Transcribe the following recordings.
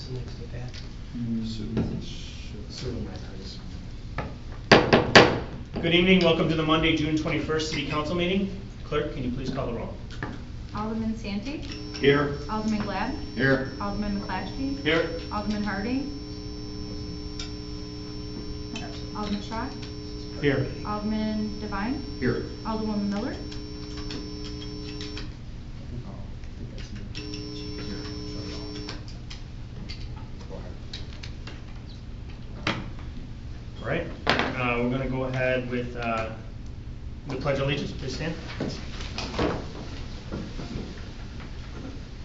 What's next to that? Good evening. Welcome to the Monday, June 21st City Council meeting. Clerk, can you please call the roll? Alderman Santee? Here. Alderman Glad? Here. Alderman McClatchy? Here. Alderman Harding? Alderman Schrock? Here. Alderman Devine? Here. Alderwoman Miller? All right. We're going to go ahead with the Pledge of Allegiance. Please stand.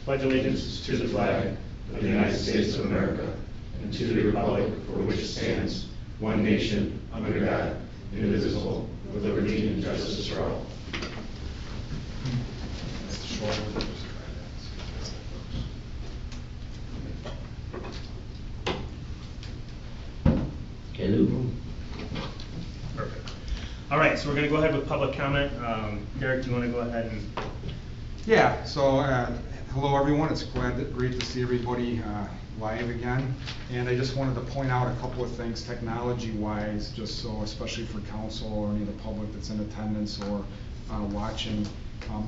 Pledge allegiance to the flag of the United States of America and to the republic for which it stands, one nation, under God, indivisible, with liberty and justice for all. Hello. Perfect. All right, so we're going to go ahead with public comment. Derek, do you want to go ahead and? Yeah, so hello everyone, it's great to see everybody live again. And I just wanted to point out a couple of things technology-wise, just so, especially for council or any of the public that's in attendance or watching.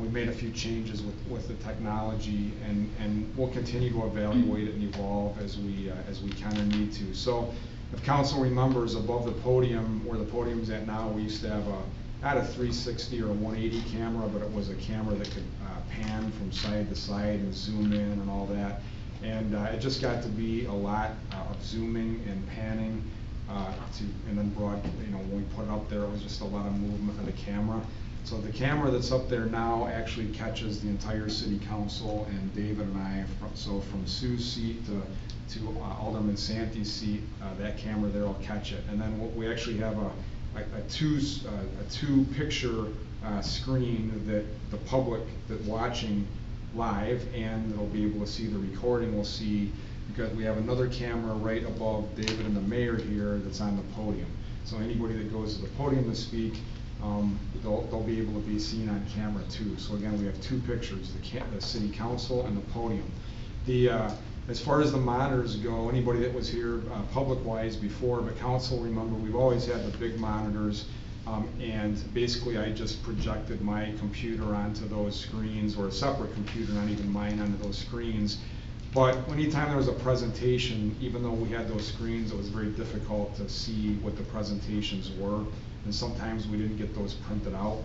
We've made a few changes with the technology, and we'll continue to evaluate it and evolve as we kind of need to. So if council remembers, above the podium, where the podium's at now, we used to have not a 360 or a 180 camera, but it was a camera that could pan from side to side and zoom in and all that. And it just got to be a lot of zooming and panning and then when we put it up there, it was just a lot of movement of the camera. So the camera that's up there now actually catches the entire city council, and David and I, so from Sue's seat to Alderman Santee's seat, that camera there will catch it. And then we actually have a two picture screen that the public that watching live and they'll be able to see the recording will see, because we have another camera right above David and the mayor here that's on the podium. So anybody that goes to the podium to speak, they'll be able to be seen on camera too. So again, we have two pictures, the city council and the podium. As far as the monitors go, anybody that was here public-wise before, but council, remember, we've always had the big monitors, and basically I just projected my computer onto those screens, or a separate computer, not even mine, onto those screens. But anytime there was a presentation, even though we had those screens, it was very difficult to see what the presentations were, and sometimes we didn't get those printed out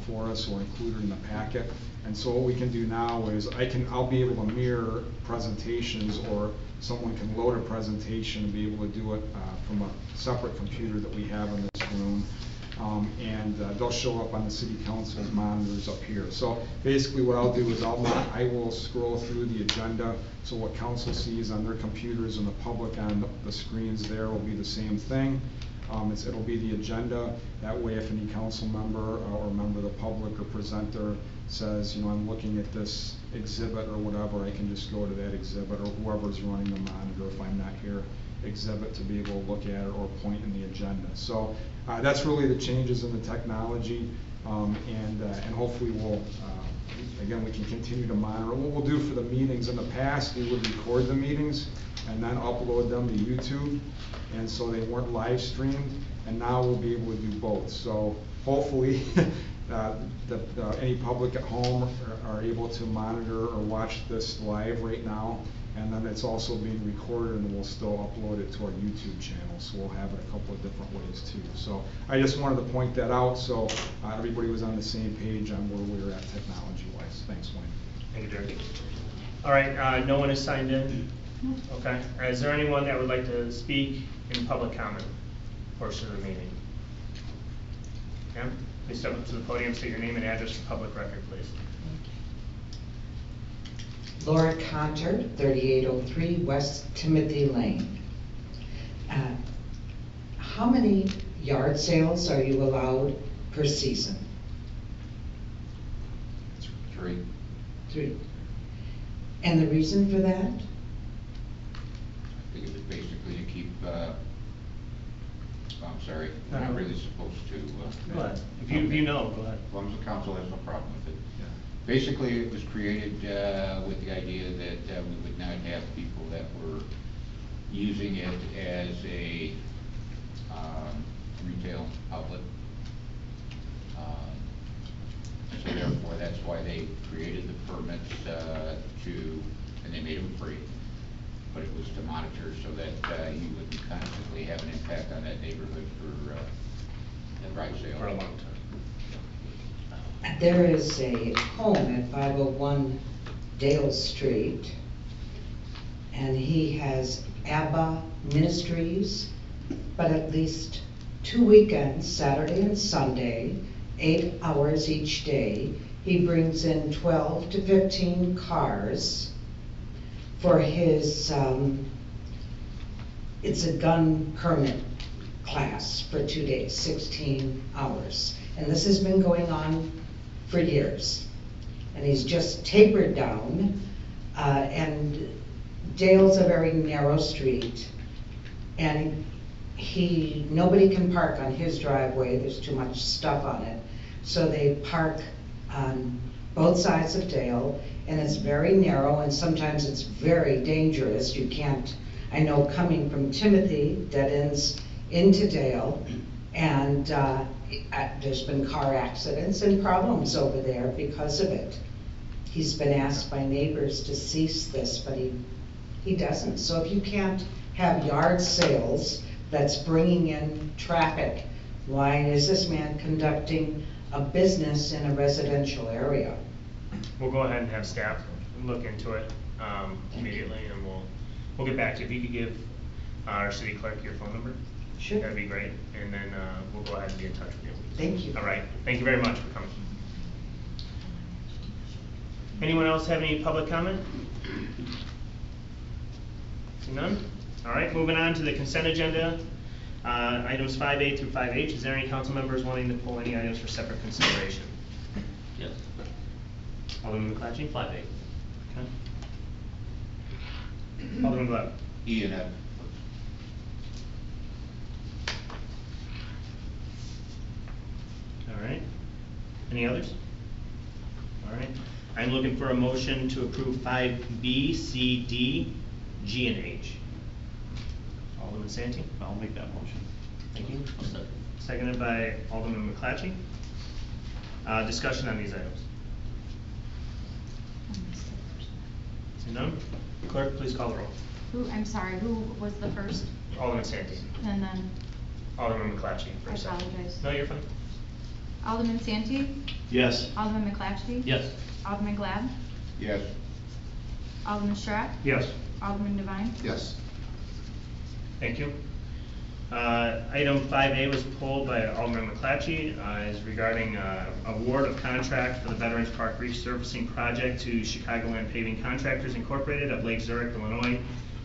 for us or included in the packet. And so what we can do now is I'll be able to mirror presentations, or someone can load a presentation and be able to do it from a separate computer that we have in this room. And they'll show up on the city council's monitors up here. So basically what I'll do is I will scroll through the agenda, so what council sees on their computers and the public on the screens there will be the same thing. It'll be the agenda. That way, if any council member or member of the public or presenter says, I'm looking at this exhibit or whatever, I can just go to that exhibit, or whoever's running the monitor, if I'm not here, exhibit, to be able to look at it or point in the agenda. So that's really the changes in the technology, and hopefully again, we can continue to monitor. What we'll do for the meetings, in the past, we would record the meetings and then upload them to YouTube, and so they weren't live streamed, and now we'll be able to do both. So hopefully any public at home are able to monitor or watch this live right now, and then it's also being recorded, and we'll still upload it to our YouTube channel, so we'll have it a couple of different ways too. So I just wanted to point that out, so everybody was on the same page on where we were at technology-wise. Thanks, Wayne. Thank you, Derek. All right, no one is signed in? Okay. Is there anyone that would like to speak in public comment portion of the meeting? Yeah? Please step up to the podium, state your name and address for public record, please. Laura Conter, 3803 West Timothy Lane. How many yard sales are you allowed per season? 3. 3. And the reason for that? I think it's basically to keep, I'm sorry, I'm not really supposed to. Go ahead. If you know, go ahead. As long as the council has no problem with it. Yeah. Basically, it was created with the idea that we would not have people that were using it as a retail outlet. So therefore, that's why they created the permits and they made them free. But it was to monitor so that you wouldn't constantly have an impact on that neighborhood for garage sale. For a long time. There is a home at 501 Dale Street, and he has ABBA Ministries, but at least 2 weekends, Saturday and Sunday, 8 hours each day. He brings in 12 to 15 cars for his, it's a gun permit class for 2 days, 16 hours. And this has been going on for years. And he's just tapered down, and Dale's a very narrow street, and nobody can park on his driveway, there's too much stuff on it. So they park on both sides of Dale, and it's very narrow, and sometimes it's very dangerous. You can't, I know coming from Timothy, dead ends into Dale, and there's been car accidents and problems over there because of it. He's been asked by neighbors to cease this, but he doesn't. So if you can't have yard sales that's bringing in traffic, why is this man conducting a business in a residential area? We'll go ahead and have staff look into it immediately, and we'll get back to you. If you could give our city clerk your phone number, Sure. that'd be great, and then we'll go ahead and be in touch with you. Thank you. All right, thank you very much for coming. Anyone else have any public comment? See none? All right, moving on to the consent agenda. Items 5A through 5H. Is there any council members wanting to pull any items for separate consideration? Yes. Alderman McClatchy? 5A. Okay. Alderman Gleb? E and F. All right. Any others? All right. I'm looking for a motion to approve 5B, C, D, G, and H. Alderman Santee? I'll make that motion. Thank you. I'll second. Seconded by Alderman McClatchy. Discussion on these items. See none? Clerk, please call the roll. I'm sorry, who was the first? Alderman Santee. And then, Alderman McClatchy for I a second. apologize. No, you're fine. Alderman Santee? Yes. Alderman McClatchy? Yes. Alderman Glab? Yes. Alderman Strack? Yes. Alderman Devine? Yes. Thank you. Item 5A was pulled by Alderman McClatchy, is regarding award of contract for the Veterans Park resurfacing project to Chicagoland Paving Contractors Incorporated of Lake Zurich, Illinois,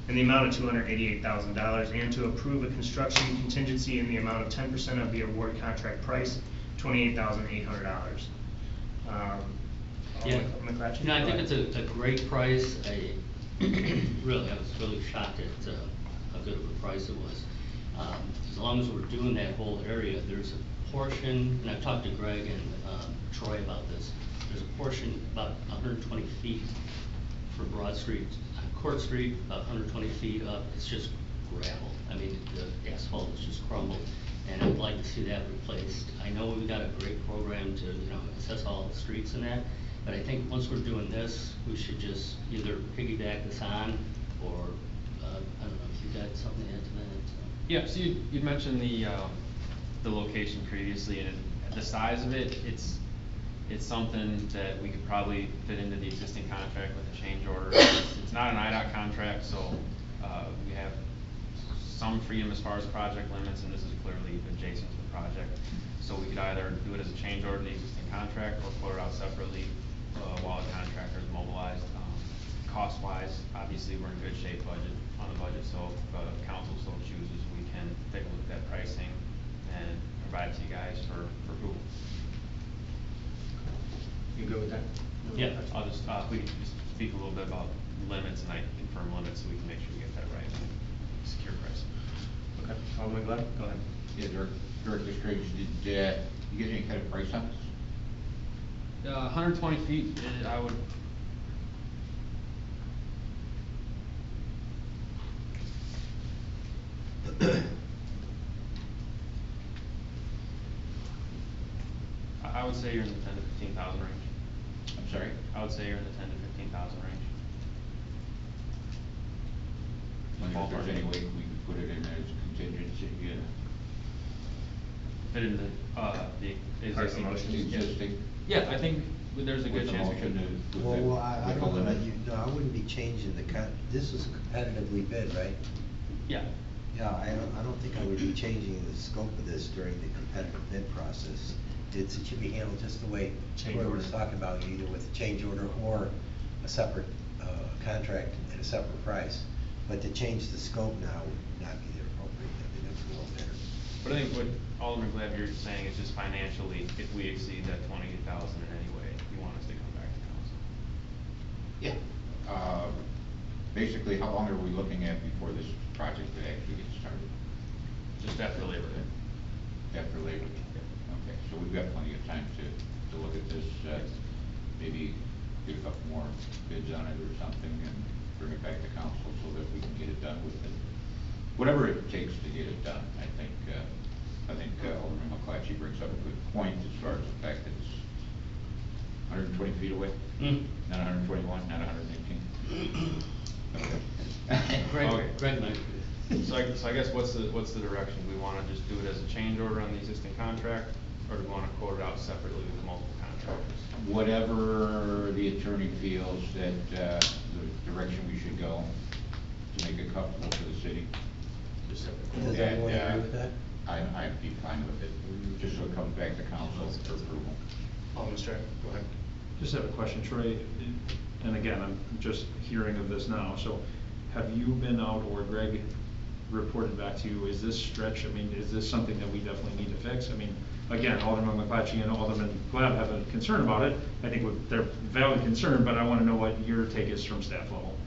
in the amount of $288,000, and to approve a construction contingency in the amount of 10% of the award contract price, $28,800. Yeah. McClatchy? You know, I Go think ahead. it's a great price. I was really shocked at how good of a price it was. As long as we're doing that whole area, there's a portion, and I've talked to Greg and Troy about this, there's a portion about 120 feet for Broad Street, Court Street, about 120 feet up, it's just gravel. I mean, the asphalt is just crumbled, and I'd like to see that replaced. I know we've got a great program to, assess all the streets and that, but I think once we're doing this, we should just either piggyback this on, or, I don't know if you've got something to add to that. Yeah, so you'd mentioned the location previously, and the size of it, it's something that we could probably fit into the existing contract with a change order. It's not an IDOT contract, so we have some freedom as far as project limits, and this is clearly adjacent to the project. So we could either do it as a change order in the existing contract, or quote it out separately while the contractor is mobilized. Cost-wise, obviously we're in good shape on the budget, so if council so chooses, we can take a look at that pricing and provide it to you guys for approval. You good with that? Yeah, I'll just, we can just speak a little bit about limits, and I confirm limits so we can make sure we get that right and secure price. Okay, Alderman Gleb, go ahead. Yeah, Director Strange, did you get any kind of price on this? 120 feet, I would. I would say you're in the 10 to 15,000 range. I'm sorry? I would say you're in the 10 to 15,000 range. Wonder if there's any way we could put it in as contingency, Fit into, the existing. motion. existing. Yeah, I think there's a With good the chance we motion could. to- with Well, the- I with the don't know, limit. no, I wouldn't be changing this was a competitively bid, right? Yeah. Yeah, I don't think I would be changing the scope of this during the competitive bid process. It should be handled just the way Change Troy order. was talking about, either with a change order or a separate, contract at a separate price. But to change the scope now would not be the appropriate, I mean, that's a little better. But I think what Alderman Glad you're saying is just financially, if we exceed that 28,000 in any way, you want us to come back to council. Yeah. Basically, how long are we looking at before this project could actually get started? Just after Labor Day. After Labor Day? Okay, so we've got plenty of time to look at this, maybe get a couple more bids on it or something and bring it back to council so that we can get it done with it. Whatever it takes to get it done, I think Alderman McClatchy brings up a good point as far as the fact that it's 120 feet away? Not 121, not 118? Greg might. So I guess what's the direction? Do we wanna just do it as a change order on the existing contract, or do we wanna quote it out separately with multiple contractors? Whatever the attorney feels that, the direction we should go to make it comfortable for the city. Does And, everyone agree with that? I'd be fine with it, just so it comes back to council for approval. Alderman Strack, go ahead. Just have a question, Troy, and again, I'm just hearing of this now, so have you been out, or Greg reported back to you, is this stretch, I mean, is this something that we definitely need to fix? I mean, again, Alderman McClatchy and Alderman Glab have a concern about it, I think they're valid concern, but I wanna know what your take is from staff level.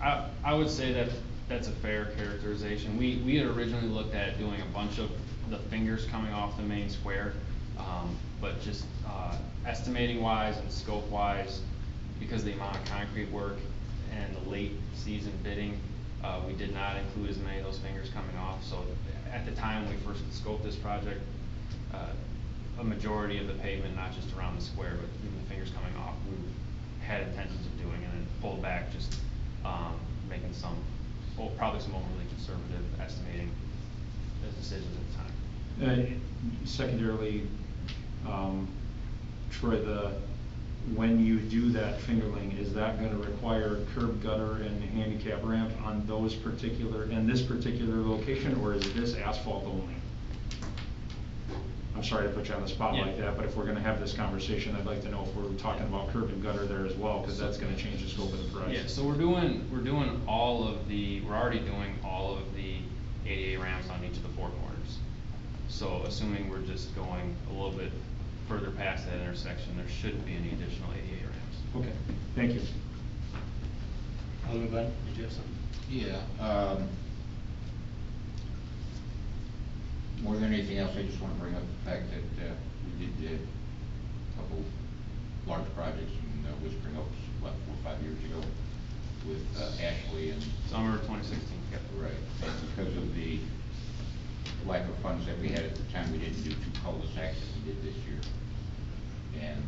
I would say that that's a fair characterization. We had originally looked at doing a bunch of the fingers coming off the main square, but just estimating wise and scope wise, because of the amount of concrete work and the late season bidding, we did not include as many of those fingers coming off. So at the time when we first scoped this project, a majority of the pavement, not just around the square, but even the fingers coming off, we had intentions of doing, and then pulled back, just making probably some overly conservative estimating decisions at the time. Secondarily, Troy, when you do that fingerling, is that gonna require curb gutter and handicap ramp on this particular location, or is this asphalt only? I'm sorry to put you on the spot like that, but if we're gonna have this conversation, I'd like to know if we're talking about curb and gutter there as well, cause that's gonna change the scope of the price. Yeah, so we're already doing all of the ADA ramps on each of the four corners. So assuming we're just going a little bit further past that intersection, there shouldn't be any additional ADA ramps. Okay, thank you. Alderman Glenn, did you have something? Yeah, more than anything else, I just wanna bring up the fact that, we did a couple large projects in Whispering Oaks, 4 or 5 years ago, with Ashley and. Summer of 2016. Yep. Right, and because of the lack of funds that we had at the time, we didn't do 2 cul-de-sacs that we did this year. And,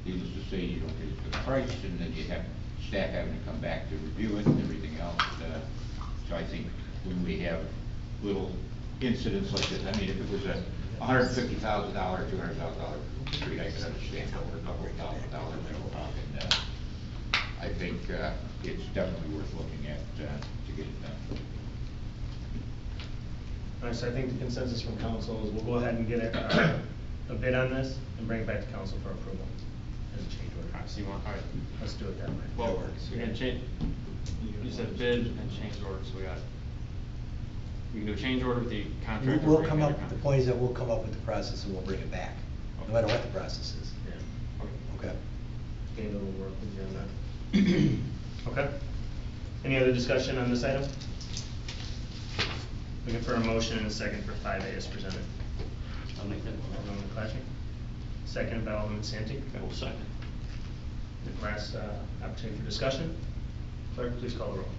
needless to say, you don't get as good a price, and then you have staff having to come back to review it and everything else. So I think when we have little incidents like this, I mean, if it was a $150,000, $200,000 street, I could understand, but we're a couple of $1,000 that we're talking. I think it's definitely worth looking at to get it done. All right, so I think the consensus from council is we'll go ahead and get a bid on this and bring it back to council for approval as a change order. All right, so you want, all right. Let's do it that way. Well, we're gonna change, you said bid and change order, so we can do a change order with the contractor. We'll come up, the point is that we'll come up with the process and we'll bring it back, no matter what the process is. Yeah. Okay. Daniel will work with you on that. Okay. Any other discussion on this item? Looking for a motion and a second for 5A as presented. I'll make that one. Alderman McClatchy. Second by Alderman Santi. I will second. Last opportunity for discussion. Clerk, please call the roll.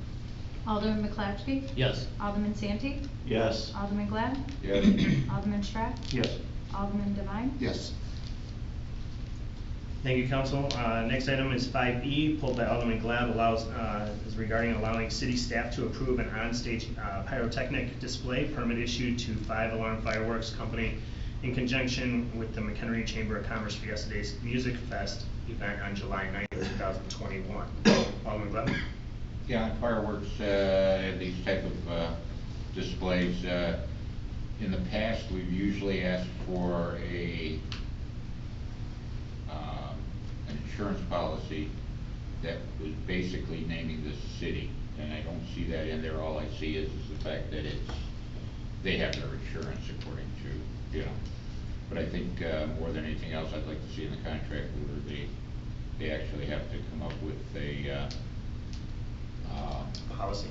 Alderman McClatchy? Yes. Alderman Santee? Yes. Alderman Glad? Yes. Alderman Strack? Yes. Alderman Devine? Yes. Thank you, council. Next item is 5E, pulled by Alderman Glad, is regarding allowing city staff to approve an on-stage pyrotechnic display permit issued to 5 Alarm Fireworks Company in conjunction with the Mchenry Chamber of Commerce Fiesta Days Music Fest event on July 9th, 2021. Alderman Glad? Yeah, on fireworks, these type of displays, in the past, we've usually asked for an insurance policy that was basically naming the city, and I don't see that in there. All I see is the fact that they have their insurance according to, you know. But I think, more than anything else, I'd like to see in the contract where they actually have to come up with a, Policy?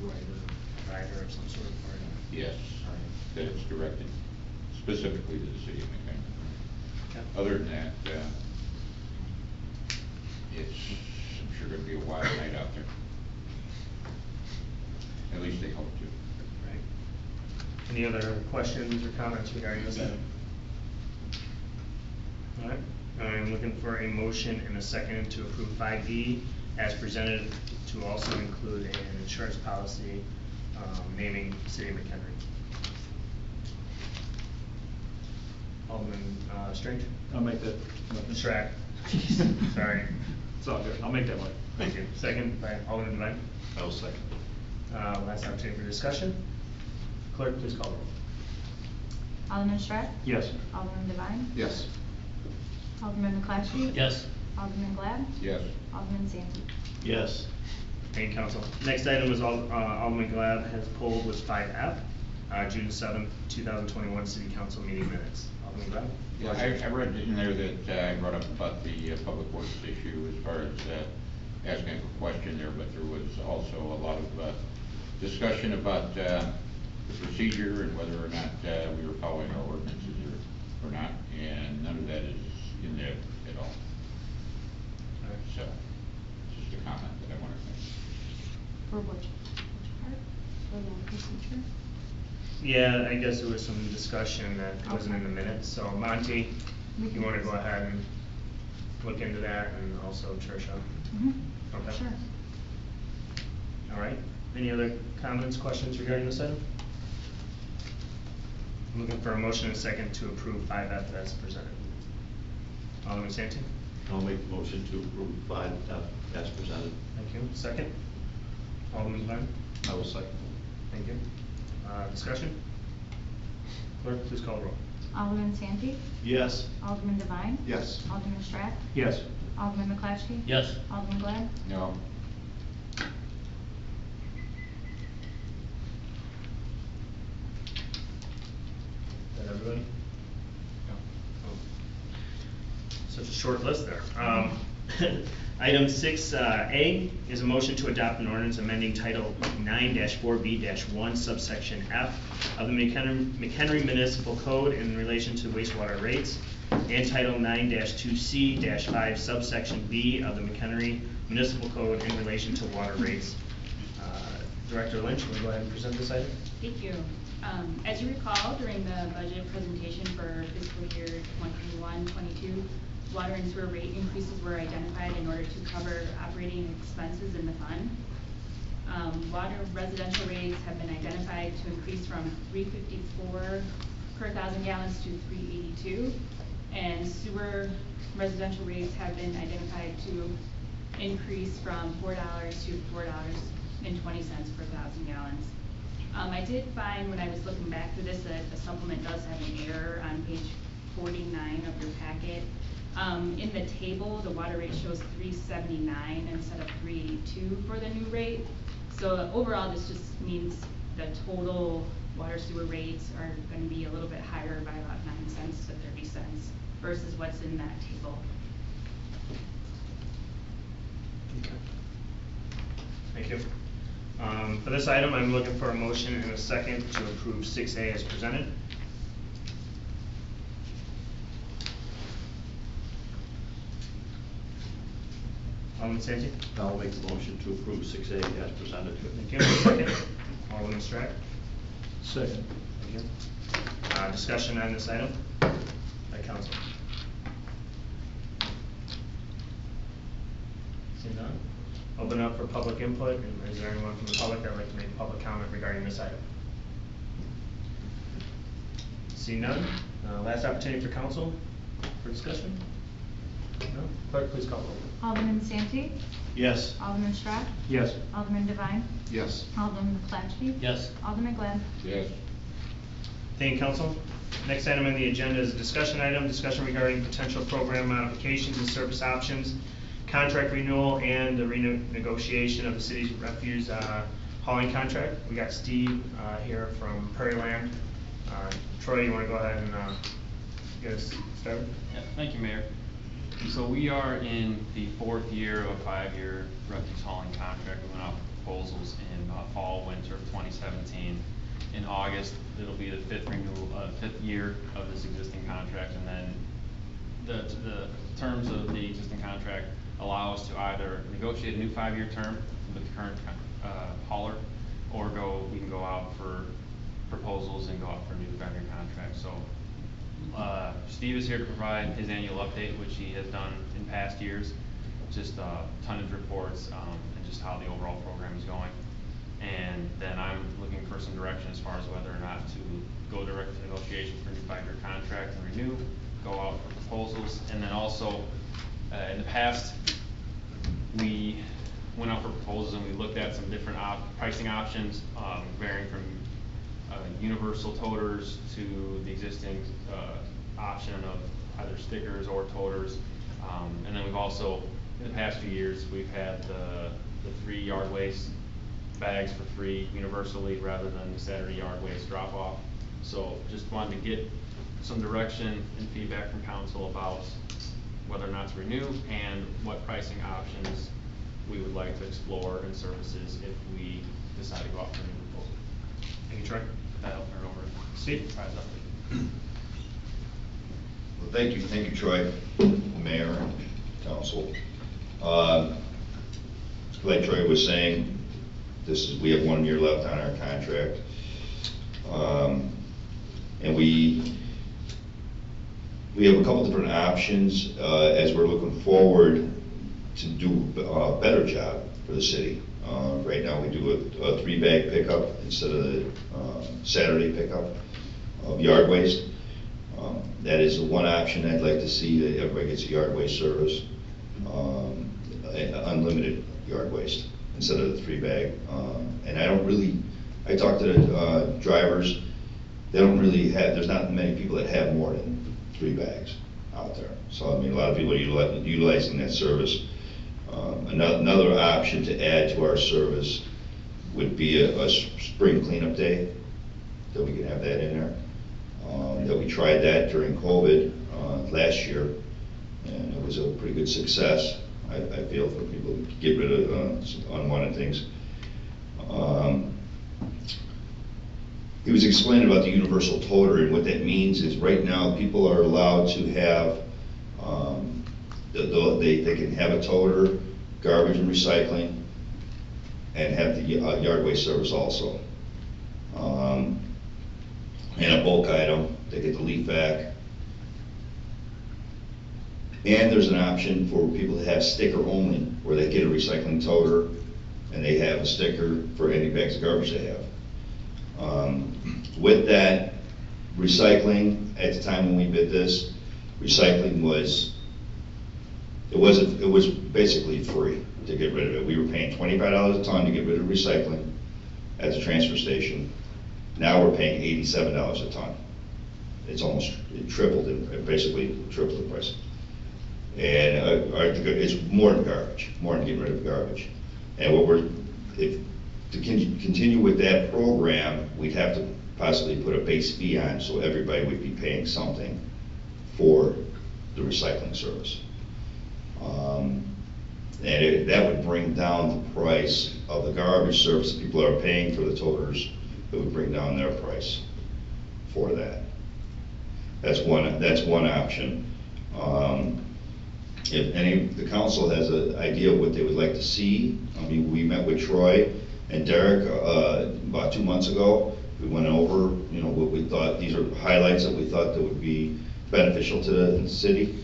Rider of some sort of party. yes, that it's directed specifically to the city of McHenry. Okay. Other than that, it's, I'm sure gonna be a wild night out there. At least they hope to. Right. Any other questions or comments regarding this item? All right, I'm looking for a motion and a second to approve 5E as presented, to also include an insurance policy naming City of McHenry. Alderman Strange? I'll make that. Strack. Sorry. It's all good. I'll make that one. Thank you. Second by Alderman Devine. I will second. Last opportunity for discussion. Clerk, please call the roll. Alderman Strack? Yes. Alderman Devine? Yes. Alderman McClatchy? Yes. Alderman Glad? Yes. Alderman Santee? Yes. Thank you, council. Next item is Alderman Glad has pulled was 5F, June 7th, 2021 City Council meeting minutes. Alderman Glad? Yeah, I read in there that I brought up about the public works issue as far as asking a question there, but there was also a lot of discussion about the procedure and whether or not we were following our ordinances or not, and none of that is in there at all. So, just a comment that I want to make. For which part? For the procedure? Yeah, I guess there was some discussion that wasn't in the minutes, so Monty, you want to go ahead and look into that, and also Tricia? Okay. Sure. All right, any other comments, questions regarding this item? I'm looking for a motion and a second to approve 5F as presented. Alderman Santee? I'll make the motion to approve 5F as presented. Thank you. Second? Alderman Devine? I will second. Thank you. Discussion? Clerk, please call the roll. Alderman Santee? Yes. Alderman Devine? Yes. Alderman Strack? Yes. Alderman McClatchy? Yes. Alderman Glad? No. Is that everybody? Oh. Such a short list there. Item 6A is a motion to adopt an ordinance amending Title 9-4B-1 subsection F of the McHenry Municipal Code in relation to wastewater rates, and Title 9-2C-5 subsection B of the McHenry Municipal Code in relation to water rates. Director Lynch, will you go ahead and present this item? Thank you. As you recall, during the budget presentation for fiscal year 21-22, water and sewer rate increases were identified in order to cover operating expenses in the fund. Water residential rates have been identified to increase from $3.54 per 1,000 gallons to $3.82, and sewer residential rates have been identified to increase from $4 to $4.20 per 1,000 gallons. I did find when I was looking back through this that the supplement does have an error on page 49 of your packet. In the table, the water rate shows $3.79 instead of $3.82 for the new rate. So overall, this just means the total water sewer rates are going to be a little bit higher by about 9 cents to 30 cents versus what's in that table. Okay. Thank you. For this item, I'm looking for a motion and a second to approve 6A as presented. Alderman Santi? I'll make the motion to approve 6A as presented. Thank you. Second. Alderman Strack? Second. Thank you. Discussion on this item by council. Seeing none? Open up for public input, and is there anyone from the public that would like to make a public comment regarding this item? Seeing none? Last opportunity for council for discussion? No? Clerk, please call the roll. Alderman Santi? Yes. Alderman Strack? Yes. Alderman Devine? Yes. Alderman McClatchy? Yes. Alderman Glad? Yes. Thank you, council. Next item on the agenda is a discussion item, discussion regarding potential program modifications and service options, contract renewal, and the renegotiation of the city's refuse hauling contract. We got Steve here from Prairie Land. Troy, you want to go ahead and get us started? Yeah, thank you, Mayor. So we are in the 4th year of a 5-year refuse hauling contract. We went out for proposals in fall, winter of 2017. In August, it'll be the 5th year of this existing contract, and then the terms of the existing contract allow us to either negotiate a new 5-year term with the current hauler, or we can go out for proposals and go out for a new 5-year contract. So Steve is here to provide his annual update, which he has done in past years, just tonnage reports and just how the overall program is going. And then I'm looking for some direction as far as whether or not to go direct to negotiation for a new 5-year contract and renew, go out for proposals, and then also in the past we went out for proposals and we looked at some different pricing options, varying from universal toters to the existing option of either stickers or toters. And then we've also, in the past few years, we've had the 3 yard waste bags for free universally rather than the Saturday yard waste drop off. So just wanted to get some direction and feedback from council about whether or not to renew and what pricing options we would like to explore in services if we decide to go out for a new proposal. Thank you, Troy. That'll turn it over to Steve? Prize update. Well, thank you, Troy, Mayor, and Council. Like Troy was saying, we have 1 year left on our contract, and we have a couple different options as we're looking forward to do a better job for the city. Right now, we do a 3-bag pickup instead of the Saturday pickup of yard waste. That is the one option I'd like to see, that everybody gets a yard waste service, unlimited yard waste instead of the 3-bag. And I talk to the drivers, they don't really have, there's not many people that have more than 3 bags out there. So I mean, a lot of people are utilizing that service. Another option to add to our service would be a spring cleanup day, that we can have that in there. That we tried that during COVID last year, and it was a pretty good success, I feel, for people to get rid of unwanted things. He was explaining about the universal toter, and what that means is right now people are allowed to have, they can have a toter, garbage and recycling, and have the yard waste service also. And a bulk item, they get the leaf vac. And there's an option for people to have sticker only, where they get a recycling toter and they have a sticker for any bags of garbage they have. With that, recycling, at the time when we bid this, recycling was basically free to get rid of it. We were paying $25 a ton to get rid of recycling at the transfer station. Now we're paying $87 a ton. It's almost tripled, basically tripled the price. And it's more than garbage, more than getting rid of garbage. And to continue with that program, we'd have to possibly put a base fee on, so everybody would be paying something for the recycling service. That would bring down the price of the garbage service that people are paying for the toters. It would bring down their price for that. That's one option. if any, the council has an idea of what they would like to see. I mean, we met with Troy and Derek, about 2 months ago. We went over, you know, what we thought, these are highlights that we thought that would be beneficial to the city.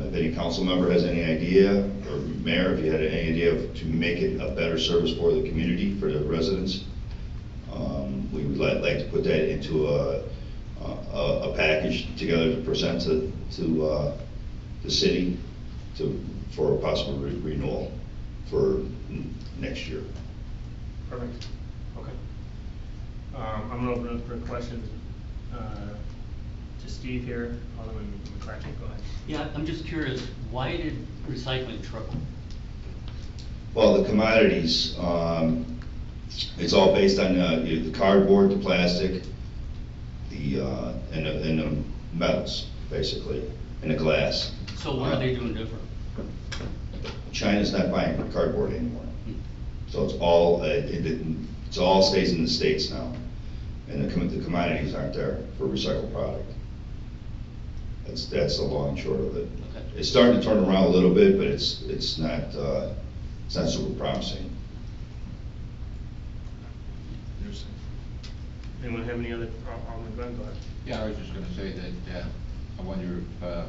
If any council member has any idea, or mayor, if you had any idea to make it a better service for the community, for the residents, we would like to put that into a package together to present to the city for a possible renewal for next year. Perfect, okay. I'm gonna open up for questions to Steve here, Alderman McClatchy, go ahead. Yeah, I'm just curious, why did recycling triple? Well, the commodities, it's all based on the cardboard, the plastic, and the metals, basically, and the glass. So what are they doing different? China's not buying cardboard anymore. So it's all, it all stays in the States now. And the commodities aren't there for recycled product. That's the long and short of it. Okay. It's starting to turn around a little bit, but it's not super promising. Anyone have any other, Alderman Glenn, go ahead. Yeah, I was just gonna say that, I wonder if,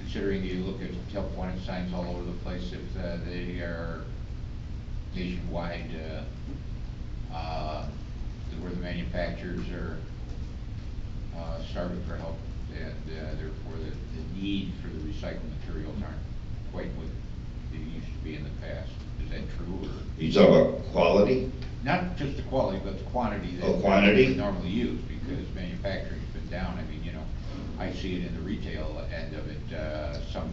considering you look at help wanted signs all over the place, if they are nationwide, where the manufacturers are starving for help, and therefore the need for the recycled materials aren't quite what they used to be in the past. Is that true? Or? You talk about quality? Not just the quality, but the quantity that quantity? we normally use, because manufacturing's been down. I mean, you know, I see it in the retail end of it. Some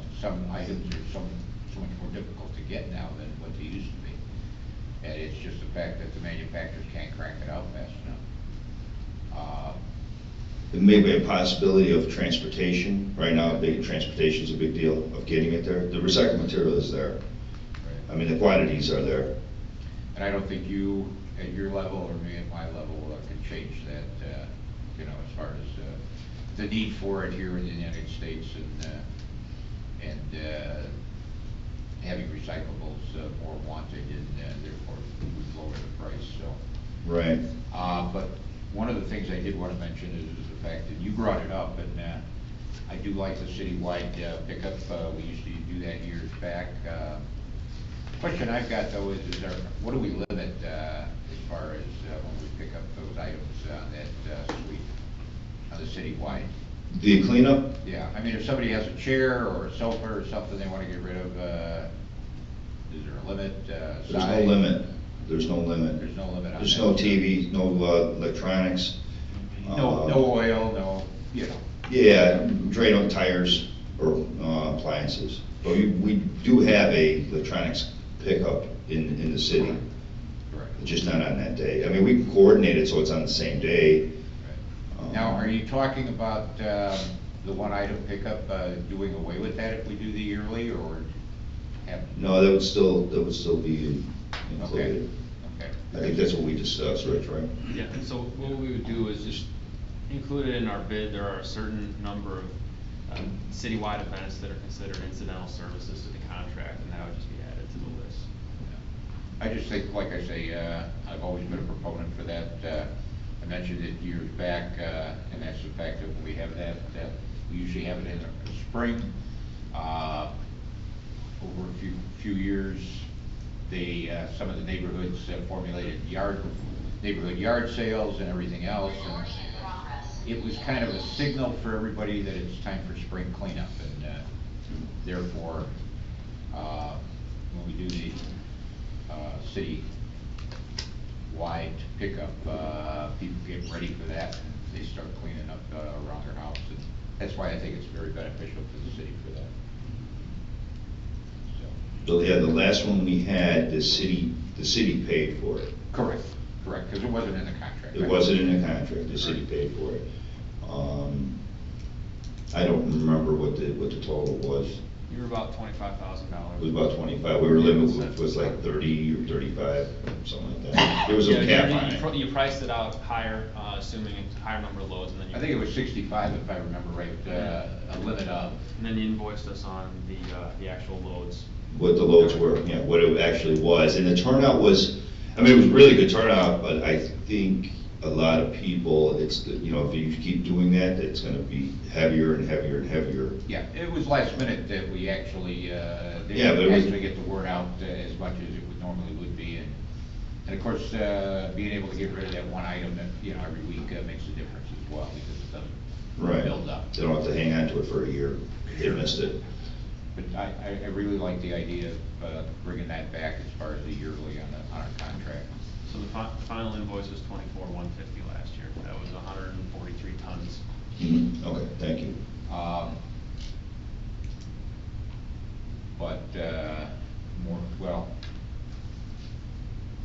items are so much more difficult to get now than what they used to be. And it's just the fact that the manufacturers can't crank it out fast enough. It may be a possibility of transportation. Right now, transportation is a big deal of getting it there. The recycled material is there. Right. I mean, the quantities are there. And I don't think you, at your level, or me at my level, can change that, you know, as far as the need for it here in the United States, and having recyclables more wanted, and therefore would lower the price. So. Right. But one of the things I did want to mention is the fact that you brought it up, and I do like the citywide pickup. We used to do that years back. Question I've got though is what do we limit as far as when we pick up those items on that suite, on the citywide? The cleanup? Yeah, I mean, if somebody has a chair or a sofa or something they want to get rid of, is there a limit? There's no limit. There's no limit. There's no limit on There's that. no TV, no electronics. No oil, no, you know. Yeah, drain on tires or appliances. But we do have a electronics pickup in the city. Correct. Just not on that day. I mean, we can coordinate it so it's on the same day. Right. Now, are you talking about the one item pickup, doing away with that if we do the yearly, or have? No, that would still be included. Okay. Okay. I think that's what we discussed, Rich, right? Yeah, so what we would do is just include it in our bid. There are a certain number of citywide events that are considered incidental services to the contract, and that would just be added to the list. I just think, like I say, I've always been a proponent for that. I mentioned it years back, and that's the fact that when we have that, we usually have it in the spring. Over a few years, some of the neighborhoods formulated neighborhood yard sales and everything else. And it was kind of a signal for everybody that it's time for spring cleanup, and therefore, when we do the city-wide pickup, people get ready for that, and they start cleaning up around their house, and that's why I think it's very beneficial for the city for that. So yeah, the last one we had, the city paid for it. Correct, because it wasn't in the contract. It wasn't in the contract, the city paid for it. I don't remember what the total was. You were about $25,000. It was about 25, we were limited, was like 30 or 35, something like that. There was a cap on it. You priced it out higher, assuming a higher number of loads, and then you. I think it was 65, if I remember right, a limit of. And then you invoiced us on the actual loads. What the loads were, yeah, what it actually was, and the turnout was, I mean, it was really good turnout, but I think a lot of people, it's, you know, if you keep doing that, it's gonna be heavier and heavier and heavier. Yeah, it was last minute that we actually, Yeah, but didn't it was- actually get the word out as much as it would normally would be, and of course, being able to get rid of that one item that, you know, every week makes a difference as well, because it doesn't Right. build up. They don't have to hang on to it for a year, they missed it. But I really like the idea of bringing that back as far as the yearly on our contract. So the final invoice was $24,150 last year. That was 143 tons. Okay, thank you. But,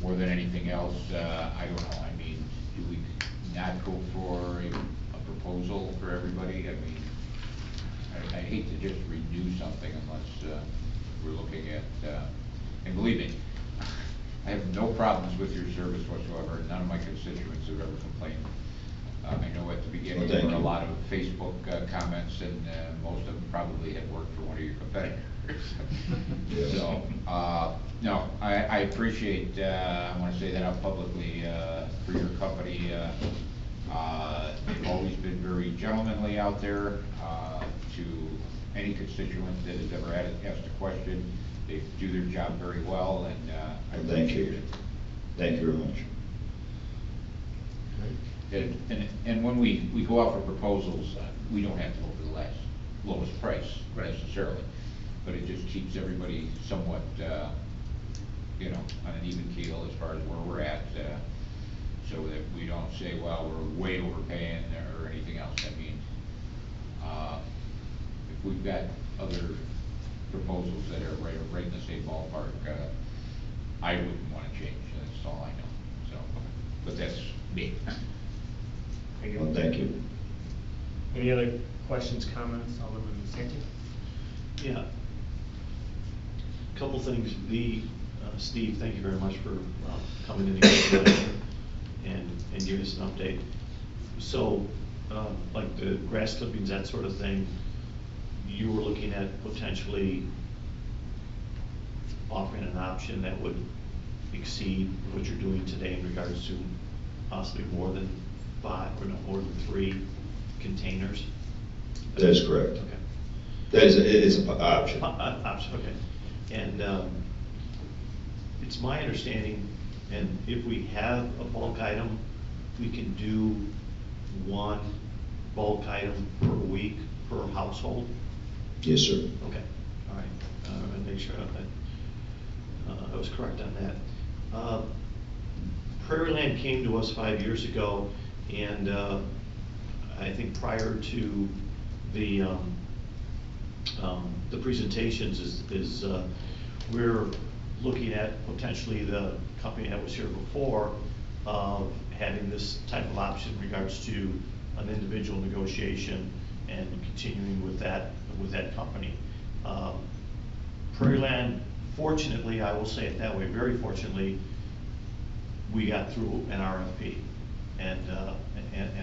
more than anything else, I don't know, I mean, do we not go for a proposal for everybody? I mean, I hate to just renew something unless, we're looking at, and believe me, I have no problems with your service whatsoever. None of my constituents have ever complained. I know at the beginning Well, there thank were a you. lot of Facebook comments, and most of them probably had worked for one of your competitors. Yes. So, no, I appreciate, I want to say that out publicly, for your company. They've always been very gentlemanly out there to any constituent that has ever asked a question. They do their job very well, and I Thank appreciate you. it. Thank you very much. And when we go out for proposals, we don't have to go for the lowest price necessarily, but it just keeps everybody somewhat, you know, on an even keel as far as where we're at, so that we don't say, well, we're way overpaying or anything else. I mean, if we've got other proposals that are right in the same ballpark, I wouldn't want to change. That's all I know. So, but that's me. Thank you. Well, thank you. Any other questions, comments, Alderman Santi? Yeah. Couple things. Steve, thank you very much for coming in again and giving us an update. So, like the grass clippings, that sort of thing, you were looking at potentially offering an option that would exceed what you're doing today in regards to possibly more than 5 or no more than 3 containers? That is correct. Okay. That is, it's an option. Option, okay. And it's my understanding, and if we have a bulk item, we can do 1 bulk item per week per household? Yes, sir. Okay, all right. And make sure that I was correct on that. Prairie Land came to us 5 years ago, and I think prior to the presentations is we're looking at potentially the company that was here before having this type of option in regards to an individual negotiation and continuing with that company. Prairie Land, fortunately, I will say it that way, very fortunately, we got through an RFP, and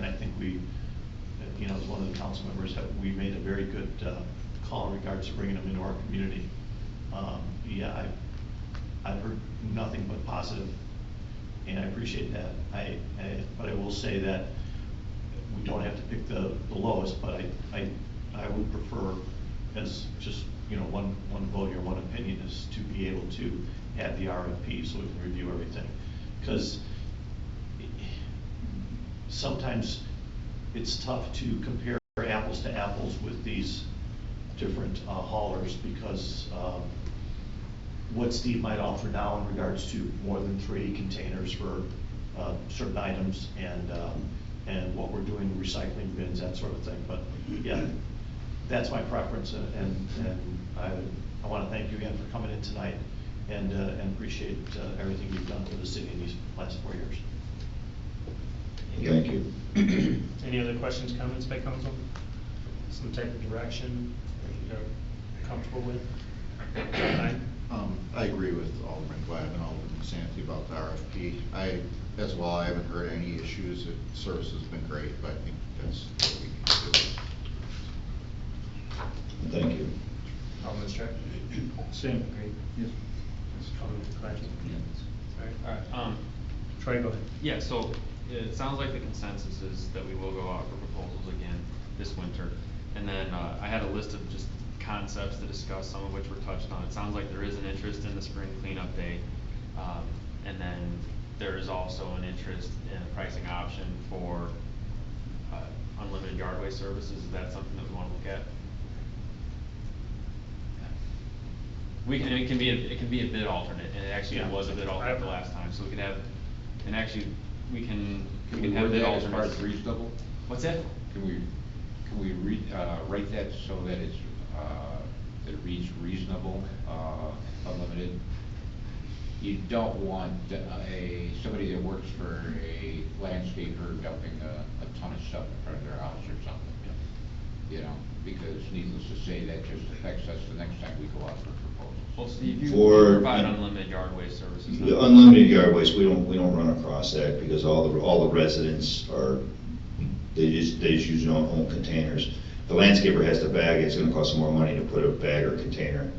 I think we, you know, as one of the council members, we made a very good call in regards to bringing them into our community. Yeah, I've heard nothing but positive, and I appreciate that. But I will say that we don't have to pick the lowest, but I would prefer, as just, you know, one vote or one opinion, is to be able to have the RFP so we can review everything. Because sometimes it's tough to compare apples to apples with these different haulers, because what Steve might offer now in regards to more than 3 containers for certain items, and what we're doing, recycling bins, that sort of thing. But yeah, that's my preference, and I want to thank you again for coming in tonight, and appreciate everything you've done for the city in these last 4 years. Thank you. Any other questions, comments by council? Some type of direction? comfortable with? Fine? I agree with Alderman Glab and Alderman Santi about the RFP. I, as well, I haven't heard any issues. The service has been great, but I think that's what we need to do. Thank you. Alderman Strack? Same. Great. Yes. Alderman Clatchy? All right, Troy, go ahead. yeah, so it sounds like the consensus is that we will go out for proposals again this winter. And then, I had a list of just concepts to discuss, some of which were touched on. It sounds like there is an interest in the spring cleanup day. And then there is also an interest in a pricing option for, unlimited yard waste services. Is that something that we wanna look at? We can, it can be a bid alternate, and it actually Yeah. was a bid alternate the last time, so we could have, and actually, we can Can have we bid word that as far alternates. as reasonable? What's that? Can we write that so that it's, that it reads reasonable, unlimited? You don't want somebody that works for a landscaper dumping a ton of stuff in front of their house or something. You know, because needless to say, that just affects us the next time we go out for proposals. Well, Steve, you For- provide unlimited yard waste services. The don't you? unlimited yard waste, we don't run across that because all the residents are, they just use their own containers. The landscaper has to bag it, it's gonna cost more money to put a bag or container.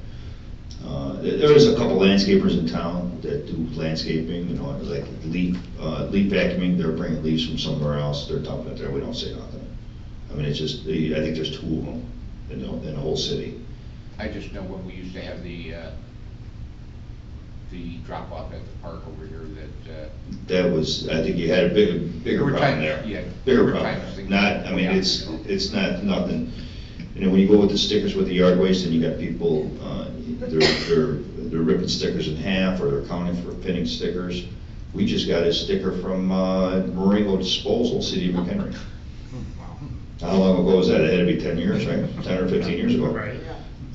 There is a couple landscapers in town that do landscaping, you know, like leaf vacuuming, they're bringing leaves from somewhere else, they're dumping it there, we don't say nothing. I mean, it's just, I think there's 2 of them in the whole city. I just know when we used to have the drop off at the park over here that, That was, I think you had a bigger There were problem times- there. yeah, Bigger there were problem. times things Not, I mean, go down, it's, you know. it's not nothing. You know, when you go with the stickers with the yard waste and you got people, they're ripping stickers in half or they're counting for pinning stickers. We just got a sticker from, Marengo Disposal, City of Mchenry. How long ago was that? It had to be 10 years, right? 10 or 15 years ago. Right.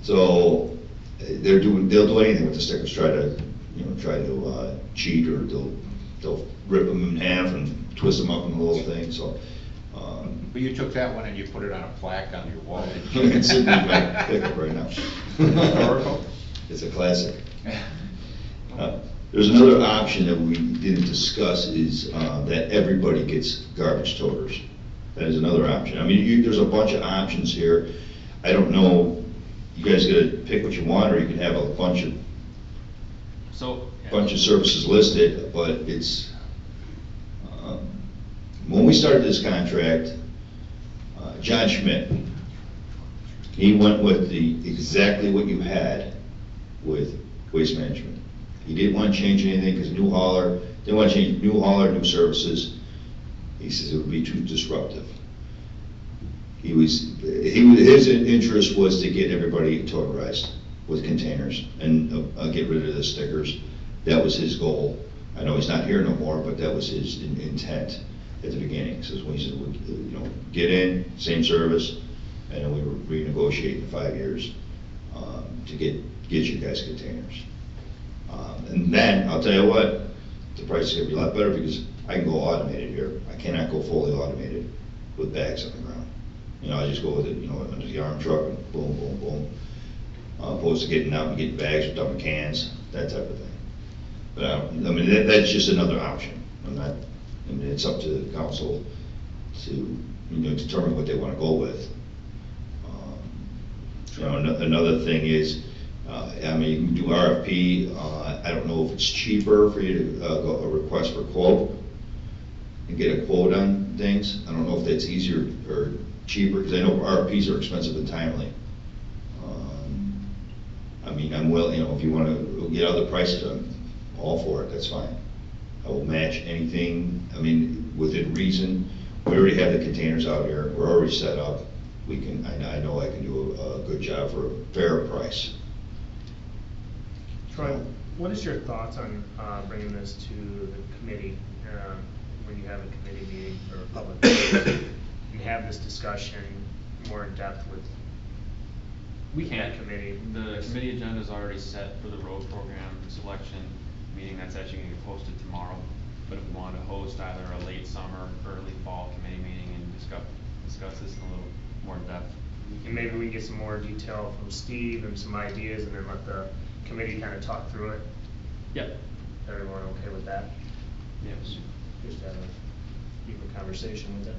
So, they'll do anything with the stickers, try to cheat, or they'll rip them in half and twist them up in a little thing, so. but you took that one and you put it on a plaque on your wall. It's sitting in my pickup right now. It's a classic. There's another option that we didn't discuss is that everybody gets garbage toters. That is another option. I mean, there's a bunch of options here. I don't know, you guys gotta pick what you want, or you can have a bunch of services listed, but it's, when we started this contract, John Schmidt, he went with exactly what you had with Waste Management. He didn't want to change anything, because didn't want to change new hauler, new services. He says it would be too disruptive. His interest was to get everybody toterized with containers and get rid of the stickers. That was his goal. I know he's not here no more, but that was his intent at the beginning. So when he said, you know, get in, same service, and then we were renegotiating 5 years to get you guys containers. And then, I'll tell you what, the price is gonna be a lot better because I can go automated here. I cannot go fully automated with bags on the ground. You know, I just go with it, you know, under the arm truck, and boom, boom, boom. Opposed to getting out and getting bags or dumping cans, that type of thing. But, I mean, that's just another option. I mean, it's up to the council to, you know, determine what they wanna go with. You know, another thing is, I mean, you can do RFP, I don't know if it's cheaper for you to go a request for quote and get a quote on things. I don't know if that's easier or cheaper, because I know RFPs are expensive and timely. I mean, I'm willing, you know, if you want to get other prices, I'm all for it, that's fine. I will match anything, I mean, within reason. We already have the containers out here, we're already set up. I know I can do a good job for a fair price. Troy, what is your thoughts on bringing this to the committee, when you have a committee meeting for public meetings, and have this discussion more in depth with We can't. that committee? The committee agenda is already set for the road program selection meeting that's actually going to get posted tomorrow. But if we want to host either a late summer, early fall committee meeting and discuss this in a little more depth, And maybe we can get some more detail from Steve and some ideas, and then let the committee kind of talk through it. Yep. Everyone okay with that? Yes. Just have a deeper conversation with it.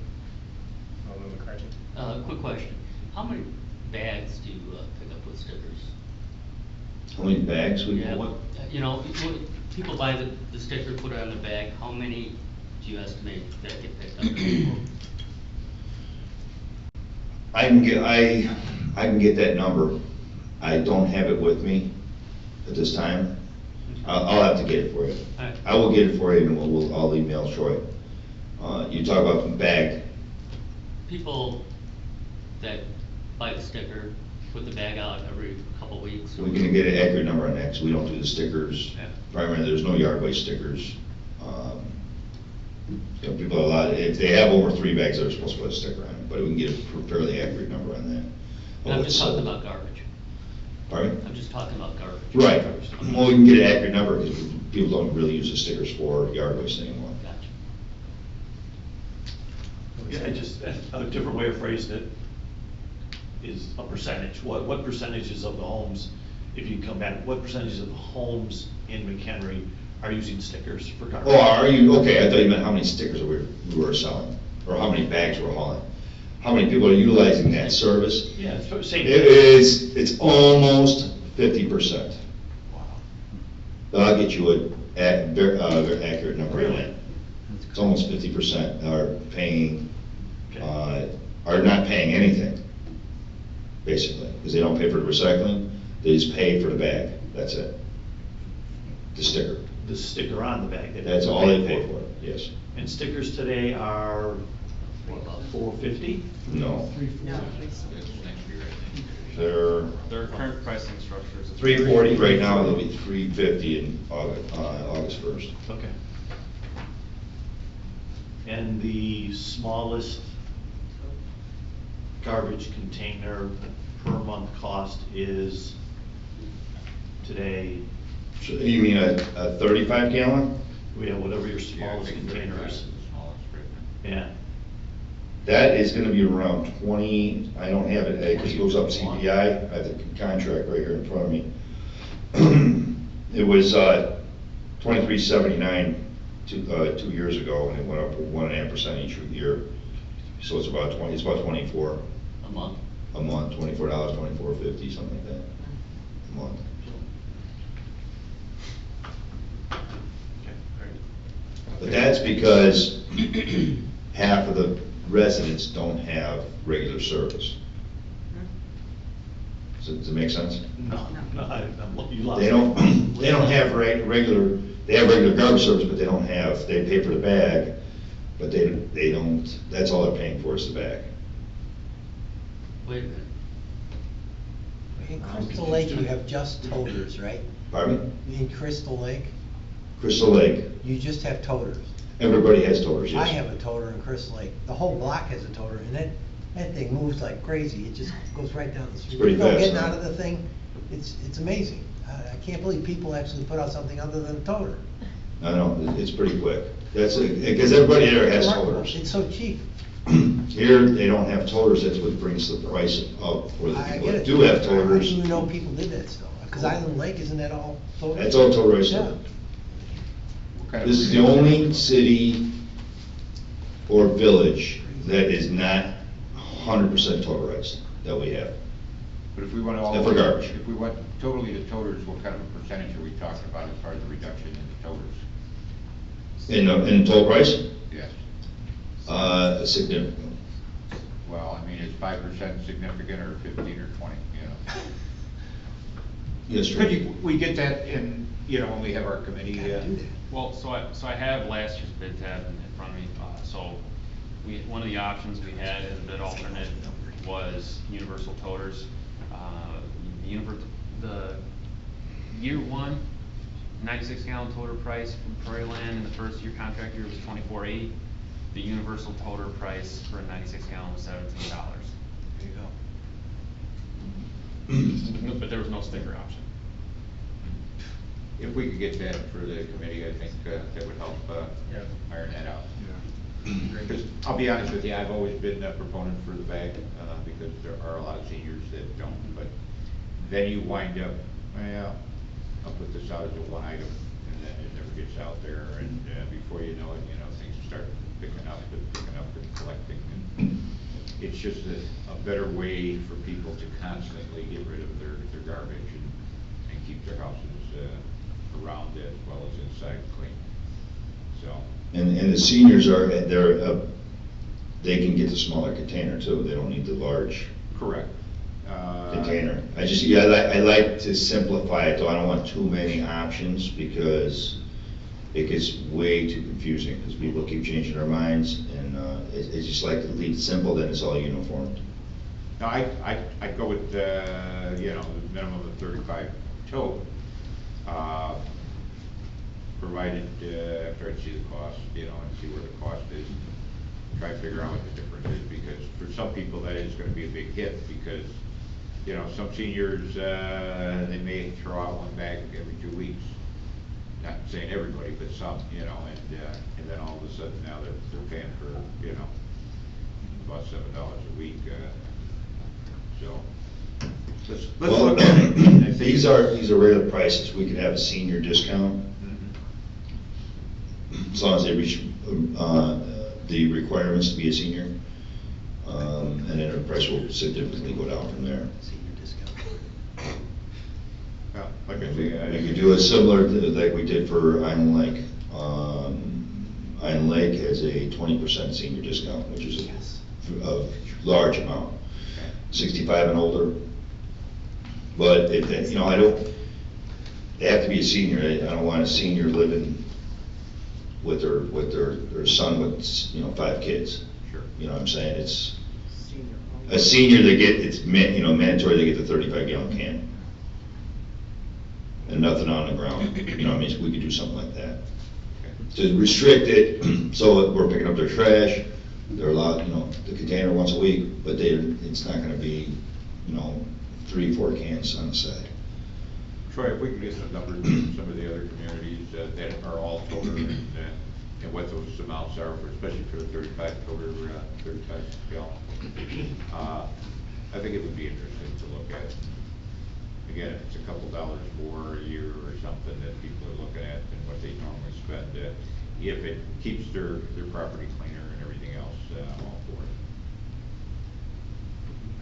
Alderman McClatchy? Quick question, how many bags do you pick up with stickers? How many bags we, Yeah, what? you know, people buy the sticker, put it on the bag, how many do you estimate that get picked up? I can get that number. I don't have it with me at this time. I'll have to get it for you. Alright. I will get it for you, and I'll email Troy. You talk about the bag. People that buy the sticker, put the bag out every couple weeks. We're gonna get an accurate number on that, because we don't do the stickers. Yeah. Primarily, there's no yard waste stickers. You know, people are allowed, if they have over 3 bags, they're supposed to put a sticker on it, but we can get a fairly accurate number on that. And I'm just talking about garbage. Pardon? I'm just talking about garbage. Right. Well, we can get an accurate number, because people don't really use the stickers for yard waste anymore. Gotcha. Yeah, just a different way of phrasing it is a percentage. What percentages of the homes, if you come back, what percentages of the homes in Mchenry are using stickers for garbage? Oh, are you, okay, I thought you meant how many stickers we were selling, or how many bags we're hauling. How many people are utilizing that service? Yeah, it's same. It's almost 50%. Wow. I'll get you a very accurate number on Really? that. It's almost 50% are paying, Okay. are not paying anything, basically, because they don't pay for the recycling, they just pay for the bag, that's it. The sticker. The sticker on the bag. That's all they pay for, yes. And stickers today are, what, about $4.50? No. That's next year, I think. They're Their current pricing structure is. $3.40 right now, they'll be $3.50 in August 1st. Okay. And the smallest garbage container per month cost is today, So you mean a 35 gallon? yeah, whatever your Yeah, smallest I think container 35 is. the smallest right now. Yeah. That is gonna be around 20, I don't have it, because it goes up CPI, I have the contract right here in front of me. It was, 23.79 2 years ago, and it went up 1.5% each year. So it's about 24 A month? a month, $24, $24.50, something like that, a month. Okay, great. But that's because half of the residents don't have regular service. Does it make sense? No, you lost. They don't have regular, they have regular garbage service, but they pay for the bag, but they don't, that's all they're paying for is the bag. Wait a minute. In Crystal Lake, you have just toters, right? Pardon me? In Crystal Lake, Crystal Lake, you just have toters. everybody has toters, yes. I have a toter in Crystal Lake. The whole block has a toter, and that thing moves like crazy. It just goes right down the street. pretty You know, fast, getting huh? out of the thing, it's amazing. I can't believe people actually put out something other than a toter. I know, it's pretty quick. That's, because everybody there has Remarkable. toters. It's so cheap. Here, they don't have toters, that's what brings the price up for the I people get that it. do have I didn't toters. even know people did that still. Because Island Lake, isn't that all toter? That's all toterized. Yeah. What kind of This is the only city or village that is not 100% toterized that we have. But if we went all. And for garbage. If we went totally to toters, what kind of a percentage are we talking about as far as the reduction in the toters? In total price? Yes. Significant. Well, I mean, is 5% significant or 15 or 20, you know? Yes, sir. Could you, we get that in, you know, when we have our committee, Well, so I have last year's bid tab in front of me, so one of the options we had as a bid alternate was universal toters. The year one, 96 gallon toter price from Prairie Land in the first year contract year was $24.80. The universal toter price for a 96 gallon was $17. There you go. But there was no sticker option. if we could get that for the committee, I think that would help Yeah. iron that out. Because I'll be honest with you, I've always been a proponent for the bag, because there are a lot of seniors that don't, but then you wind up, well, I'll put this out as a one item, and then it never gets out there, and before you know it, things start picking up and collecting, and it's just a better way for people to constantly get rid of their garbage and keep their houses around as well as inside clean, so. And the seniors they can get the smaller container too, they don't need the large. Correct. Container. I like to simplify it, though I don't want too many options, because it gets way too confusing, because people keep changing their minds, and it's just like to leave it simple, then it's all uniform. No, I'd go with, the minimum of 35 tote, provided, after I see the cost, and see where the cost is, try to figure out what the difference is, because for some people that is gonna be a big hit, because, some seniors, they may throw out one bag every 2 weeks. Not saying everybody, but some, and then all of a sudden now they're paying for, about $7 a week, so. Let's look at it. These are regular prices, we could have a senior discount, as long as they reach, the requirements to be a senior, and then the price will significantly go down from there. Senior discount. Well, like I say, We could do a similar, like we did for Island Lake. Island Lake has a 20% senior discount, which is a large amount, 65 and older. But they have to be a senior. I don't want a senior living with their son with 5 kids. Sure. You know what I'm saying? It's a senior, it's mandatory they get the 35-gallon can. And nothing on the ground, we could do something like that. To restrict it, so we're picking up their trash, they're allowed, the container once a week, but it's not gonna be, 3-4 cans on the side. Troy, if we could get some numbers from some of the other communities that are all toter, and what those amounts are, especially for the 35 toter, 35 gallon. I think it would be interesting to look at. Again, if it's a couple dollars more a year or something that people are looking at than what they normally spend, if it keeps their property cleaner and everything else, I'm all for it.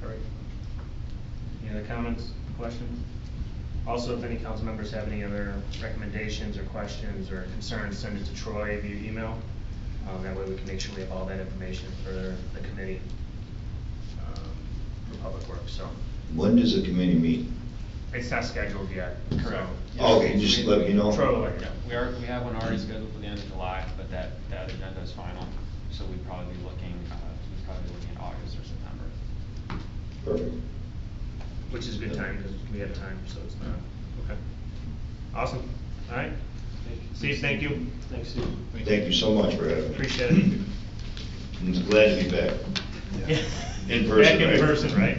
All right. Any other comments, questions? Also, if any council members have any other recommendations or questions or concerns, send it to Troy via email. That way we can make sure we have all that information for the committee, for public works, so. When does the committee meet? It's not scheduled yet. Correct. So. Okay, just let me know. Troy will let you Yeah, know. we have one already scheduled for the end of July, but that agenda is final, so we'd probably be looking at August or September. Perfect. Which is a good time, because we have time, so it's not, okay. Awesome, all right. Steve, thank you. Thanks, Steve. Thank you so much for having me. Appreciate it. I'm glad to be back. Yeah. In person, Back in right? person, right?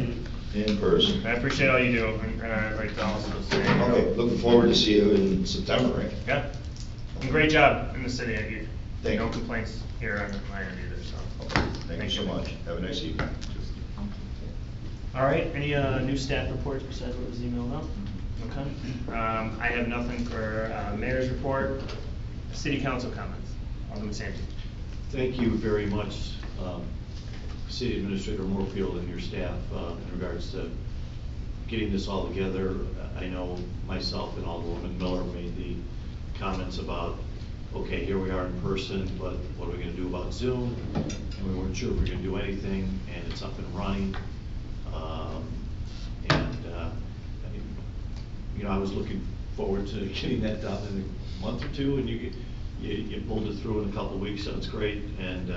In person. I appreciate all you do, and I'd like to also say. Okay, looking forward to see you in September, right? Yeah, and great job in the city. Thank No you. complaints here on my end either, so. Okay, thank you so much. Have a nice evening. All right, any new staff reports besides what was emailed out? Okay. I have nothing for mayor's report. City council comments. Alderman Santi. Thank you very much, City Administrator Moorfield and your staff, in regards to getting this all together. I know myself and Alderwoman Miller made the comments about, okay, here we are in person, but what are we going to do about Zoom? And we weren't sure if we were going to do anything, and it's up and running. I was looking forward to getting that done in a month or two, and you pulled it through in a couple of weeks, so it's great. And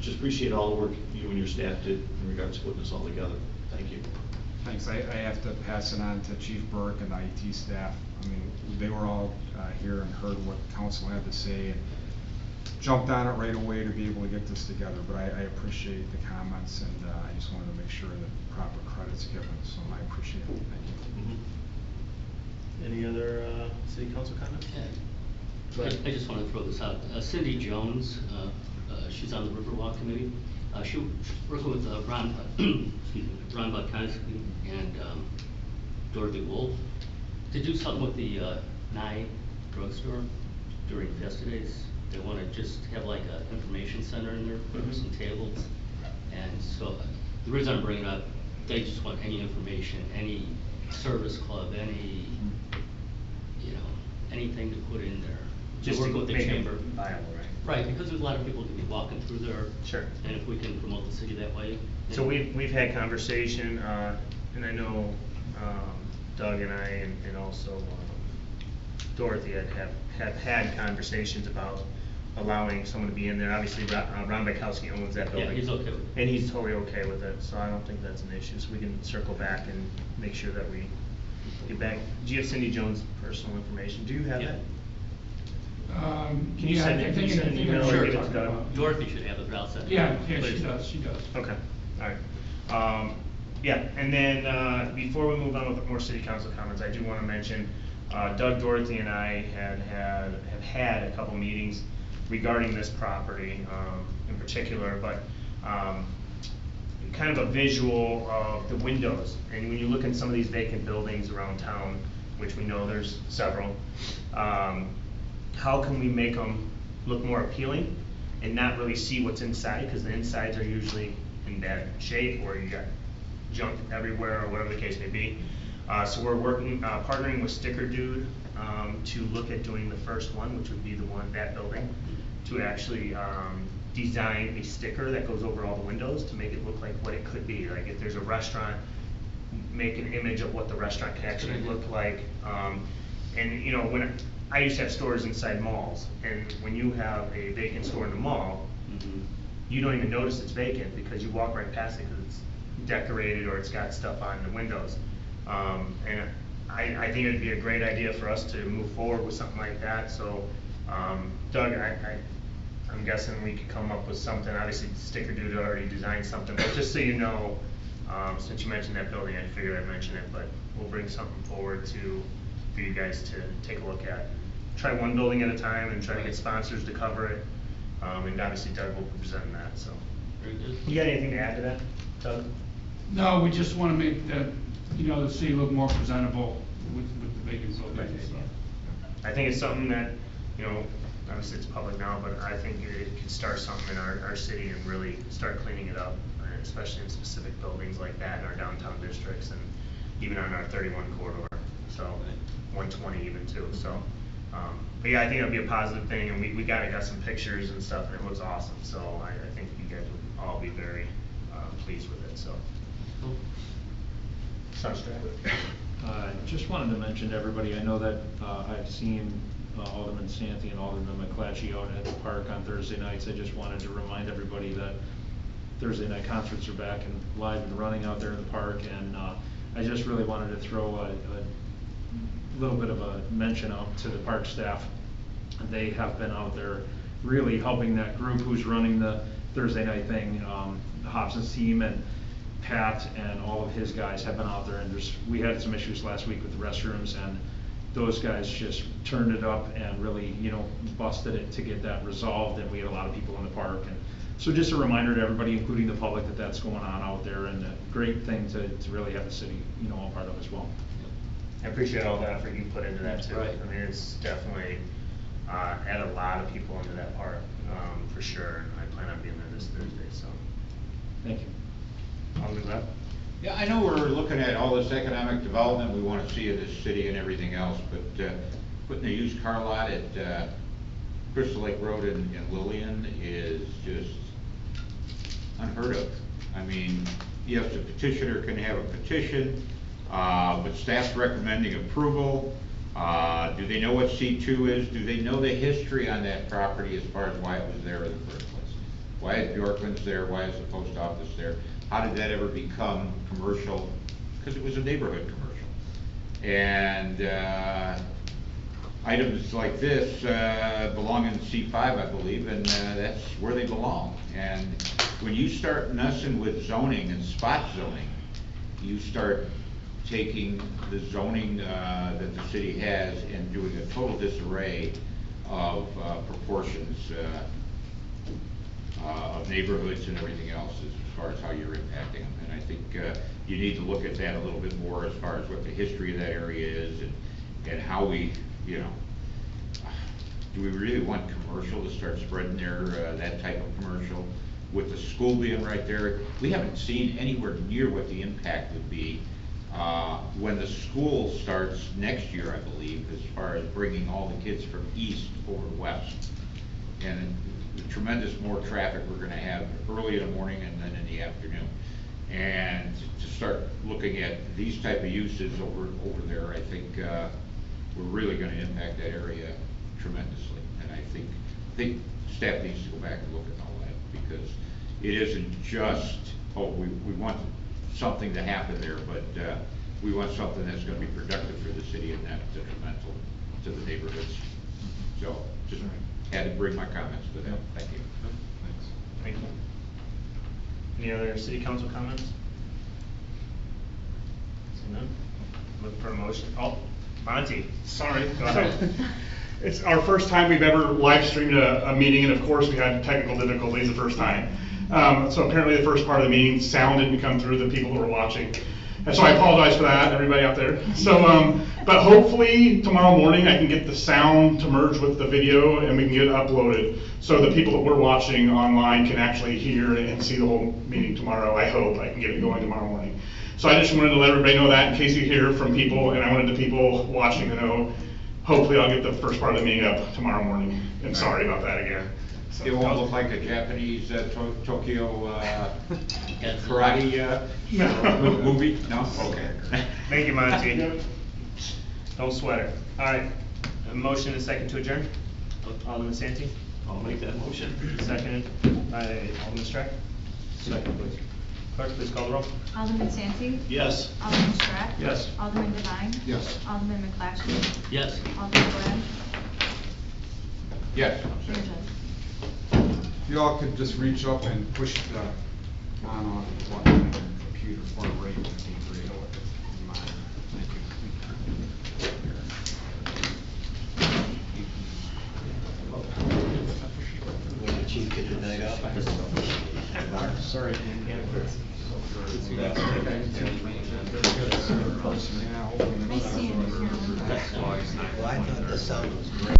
just appreciate all the work you and your staff did in regards to putting this all together. Thank you. Thanks. I have to pass it on to Chief Burke and the IT staff. I mean, they were all here and heard what council had to say and jumped on it right away to be able to get this together. But I appreciate the comments, and I just wanted to make sure that proper credit's given, so I appreciate it. Thank you. Any other city council comments? I just want to throw this out. Cindy Jones, she's on the Riverwalk Committee. She was working with Ron, excuse me, Ron Budkowski and Dorothy Wolf to do something with the Nye drugstore during Fiesta Days. They want to just have like an information center in there, put up some tables. And so the reason I'm bringing it up, they just want any information, any service club, any, you know, anything to put in there. Just work to with the make it chamber. viable, right? Right, because there's a lot of people that be walking through there. Sure. And if we can promote the city that way. So we've had conversation, and I know Doug and I and also Dorothy have had conversations about allowing someone to be in there. Obviously, Ron Bykowski owns that building. Yeah, he's okay with it. And he's totally okay with it, so I don't think that's an issue. So we can circle back and make sure that we get back. Do you have Cindy Jones' personal information? Do you have Yeah. that? Can you send it- can you send an email or give it to Doug? Dorothy should have it, but I'll send it. Yeah, she Please. does, she does. Okay, all right. Yeah, and then, before we move on with more city council comments, I do wanna mention, Doug, Dorothy, and I have had a couple meetings regarding this property, in particular, but, kind of a visual of the windows. And when you look in some of these vacant buildings around town, which we know there's several, how can we make them look more appealing and not really see what's inside, because the insides are usually in bad shape, or you got junk everywhere, or whatever the case may be. So we're working, partnering with Sticker Dude, to look at doing the first one, which would be the one, that building, to actually, design a sticker that goes over all the windows to make it look like what it could be. Like if there's a restaurant, make an image of what the restaurant can actually look like. And you know, when I used to have stores inside malls, and when you have a vacant store in the mall, you don't even notice it's vacant because you walk right past it because it's decorated or it's got stuff on the windows. And I think it'd be a great idea for us to move forward with something like that. So, Doug, I'm guessing we could come up with something. Obviously, Sticker Dude already designed something, but just so you know, since you mentioned that building, I figured I'd mention it, but we'll bring something forward for you guys to take a look at. Try one building at a time and try to get sponsors to cover it. And obviously Doug will be presenting that, so. Very good. You got anything to add to that, Doug? No, we just wanna make the, you know, the city look more presentable with the vacant buildings and stuff. I think it's something that, you know, obviously it's public now, but I think it could start something in our city and really start cleaning it up, especially in specific buildings like that in our downtown districts and even on our 31 corridor, so 120 even too, so. But yeah, I think it'll be a positive thing, and we got some pictures and stuff, and it looks awesome, so I think you guys will all be very pleased with it, so. Cool. Sounds great. Just wanted to mention to everybody, I know that I've seen Alderman Santee and Alderman McClatchy out at the park on Thursday nights. I just wanted to remind everybody that Thursday night concerts are back and live and running out there in the park, and I just really wanted to throw a little bit of a mention out to the park staff. They have been out there really helping that group who's running the Thursday night thing. Hobson's team and Pat and all of his guys have been out there, and we had some issues last week with the restrooms, and those guys just turned it up and really, you know, busted it to get that resolved, and we had a lot of people in the park. And so just a reminder to everybody, including the public, that that's going on out there, and a great thing to really have the city, you know, all part of as well. I appreciate all the effort you put into that too. Right. I mean, it's definitely added a lot of people into that park, for sure, and I plan on being there this Thursday, so. Thank you. Alderman Glab? Yeah, I know we're looking at all this economic development we want to see in this city and everything else, but putting a used car lot at Crystal Lake Road in Lillian is just unheard of. I mean, yes, the petitioner can have a petition, but staff's recommending approval. Do they know what C2 is? Do they know the history on that property as far as why it was there in the first place? Why is Bjorkman's there? Why is the post office there? How did that ever become commercial? Because it was a neighborhood commercial. And items like this belong in C5, I believe, and that's where they belong. And when you start messing with zoning and spot zoning, you start taking the zoning that the city has and doing a total disarray of proportions of neighborhoods and everything else as far as how you're impacting them. And I think you need to look at that a little bit more as far as what the history of that area is and how we, you know, do we really want commercial to start spreading there, that type of commercial? With the school being right there, we haven't seen anywhere near what the impact would be when the school starts next year, I believe, as far as bringing all the kids from east over west. And the tremendous more traffic we're gonna have early in the morning and then in the afternoon. And to start looking at these type of uses over there, I think we're really gonna impact that area tremendously. And I think staff needs to go back and look at all that, because it isn't just, oh, we want something to happen there, but we want something that's gonna be productive for the city and not detrimental to the neighborhoods. So just had to bring my comments to that. Thank you. Thank you. Any other city council comments? See none? Look for a motion. Oh, Monty. Sorry. Go ahead. It's our first time we've ever live streamed a meeting, and of course we had technical difficulties the first time. So apparently the first part of the meeting, sound didn't come through the people who were watching. And so I apologize for that, everybody out there. So, but hopefully tomorrow morning I can get the sound to merge with the video and we can get it uploaded. So the people that we're watching online can actually hear and see the whole meeting tomorrow. I hope I can get it going tomorrow morning. So I just wanted to let everybody know that in case you hear from people, and I wanted the people watching to know, hopefully I'll get the first part of the meeting up tomorrow morning. And sorry about that again. So, It won't look like a Japanese Tokyo karate movie? No? Okay. Thank you, Monty. Don't sweat it. All right, a motion and a second to adjourn. Alderman Santee? I'll make that motion. Seconded by Alderman Strack. Second, please. Clerk, please call the roll. Alderman Santee? Yes. Alderman Strack? Yes. Alderman Devine? Yes. Alderman McClatchy? Yes. Alderman Glad? Yes. Mayor Judd? If you all could just reach up and push the on off button on your computer for a rate, that'd be great. Thank you. Will the chief get the night off? Sorry. Yeah, I see him here. Well, I thought the sound was great.